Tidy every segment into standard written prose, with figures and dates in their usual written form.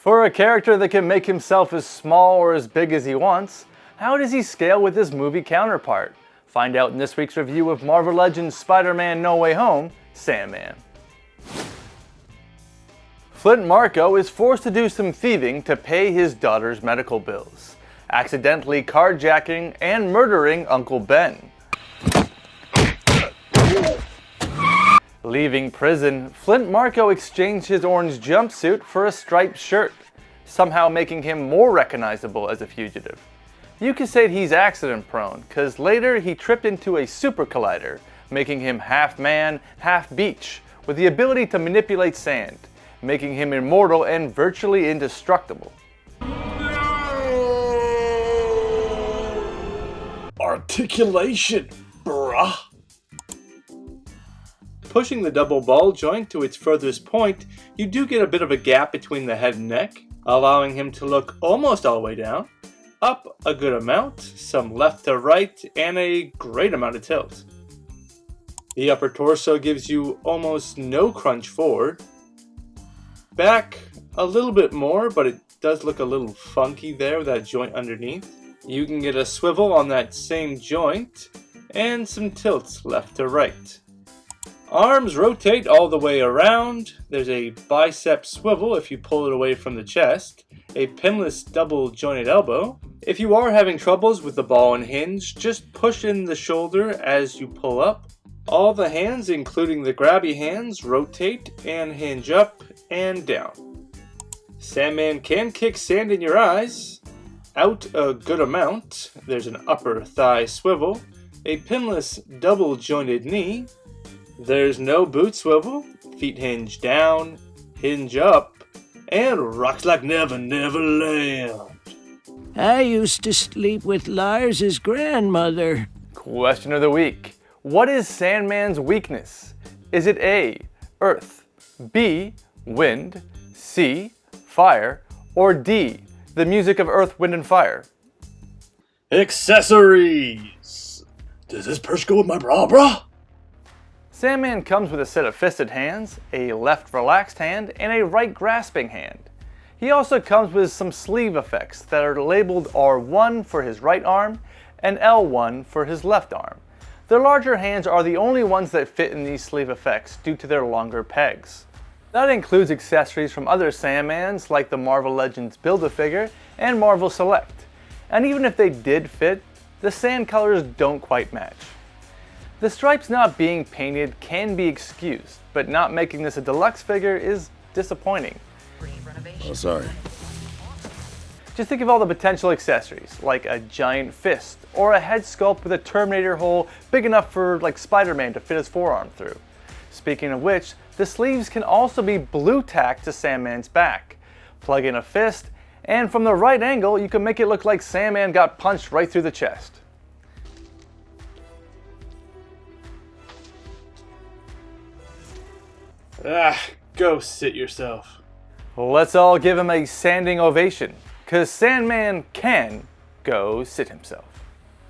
For a character that can make himself as small or as big as he wants, how does he scale with his movie counterpart? Find out in this week's review of Marvel Legends Spider-Man No Way Home, Sandman. Flint Marko is forced to do some thieving to pay his daughter's medical bills, accidentally carjacking and murdering Uncle Ben. Leaving prison, Flint Marko exchanged his orange jumpsuit for a striped shirt, somehow making him more recognizable as a fugitive. You could say he's accident prone, cause later he tripped into a super collider, making him half man, half beach, with the ability to manipulate sand, making him immortal and virtually indestructible. Articulation, bruh. Pushing the double ball joint to its furthest point, you do get a bit of a gap between the head and neck, allowing him to look almost all the way down, up a good amount, some left to right, and a great amount of tilt. The upper torso gives you almost no crunch forward, back a little bit more, but it does look a little funky there with that joint underneath. You can get a swivel on that same joint, and some tilts left to right. Arms rotate all the way around. There's a bicep swivel if you pull it away from the chest, a pinless double jointed elbow. If you are having troubles with the ball and hinge, just push in the shoulder as you pull up. All the hands, including the grabby hands, rotate and hinge up and down. Sandman can kick sand in your eyes, out a good amount. There's an upper thigh swivel, a pinless double jointed knee. There's no boot swivel, feet hinge down, hinge up, and rocks like Never Land. I used to sleep with Lars's grandmother. Question of the week. What is Sandman's weakness? Is it A, earth, B, wind, C, fire, or D, the music of earth, wind, and fire? Accessories! Does this purse go with my bra, brah? Sandman comes with a set of fisted hands, a left relaxed hand, and a right grasping hand. He also comes with some sleeve effects that are labeled R1 for his right arm and L1 for his left arm. The larger hands are the only ones that fit in these sleeve effects due to their longer pegs. That includes accessories from other Sandmans like the Marvel Legends Build-A-Figure and Marvel Select. And even if they did fit, the sand colors don't quite match. The stripes not being painted can be excused, but not making this a deluxe figure is disappointing. Oh, sorry. Just think of all the potential accessories, like a giant fist, or a head sculpt with a Terminator hole big enough for like Spider-Man to fit his forearm through. Speaking of which, the sleeves can also be blue tacked to Sandman's back. Plug in a fist, and from the right angle you can make it look like Sandman got punched right through the chest. Go sit yourself. Let's all give him a standing ovation, cause Sandman can go sit himself.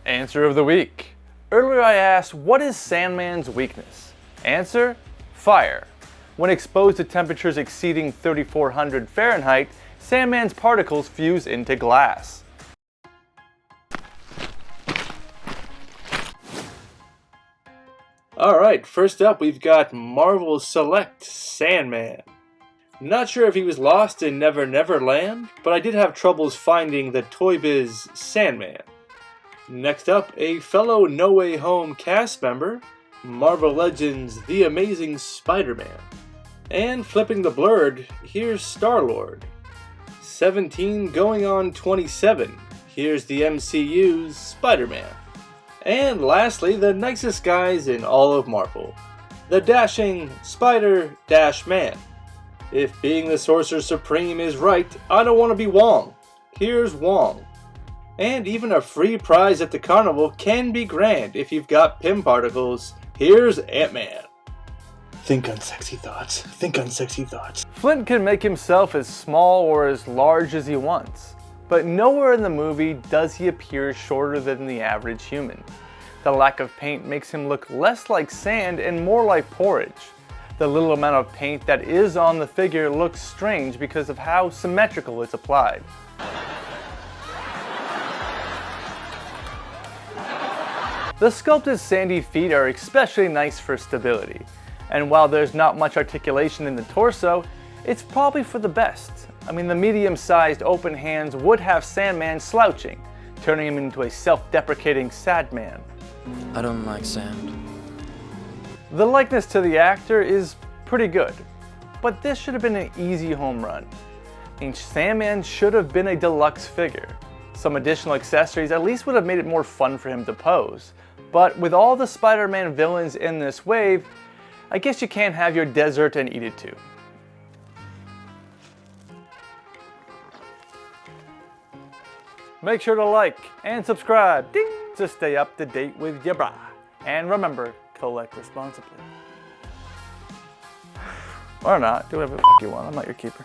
Answer of the week. Earlier I asked, what is Sandman's weakness? Answer, fire. When exposed to temperatures exceeding 3400 Fahrenheit, Sandman's particles fuse into glass. Alright, first up we've got Marvel Select Sandman. Not sure if he was lost in Never Land, but I did have troubles finding the Toy Biz Sandman. Next up, a fellow No Way Home cast member, Marvel Legends The Amazing Spider-Man. And flipping the blurred, here's Star-Lord. 17 going on 27, here's the MCU's Spider-Man. And lastly, the nicest guys in all of Marvel, the dashing Spider-Man. If being the Sorcerer Supreme is right, I don't want to be Wong. Here's Wong. And even a free prize at the carnival can be grand if you've got Pym particles. Here's Ant-Man. Think unsexy thoughts. Think unsexy thoughts. Flint can make himself as small or as large as he wants, but nowhere in the movie does he appear shorter than the average human. The lack of paint makes him look less like sand and more like porridge. The little amount of paint that is on the figure looks strange because of how symmetrical it's applied. The sculpted sandy feet are especially nice for stability, and while there's not much articulation in the torso, it's probably for the best. I mean, the medium-sized open hands would have Sandman slouching, turning him into a self-deprecating sad man. I don't like sand. The likeness to the actor is pretty good, but this should have been an easy home run. I mean, Sandman should have been a deluxe figure. Some additional accessories at least would have made it more fun for him to pose. But with all the Spider-Man villains in this wave, I guess you can't have your dessert and eat it too. Make sure to like and subscribe, ding, to stay up to date with your bra. And remember, collect responsibly. Or not, do whatever the fuck you want, I'm not your keeper.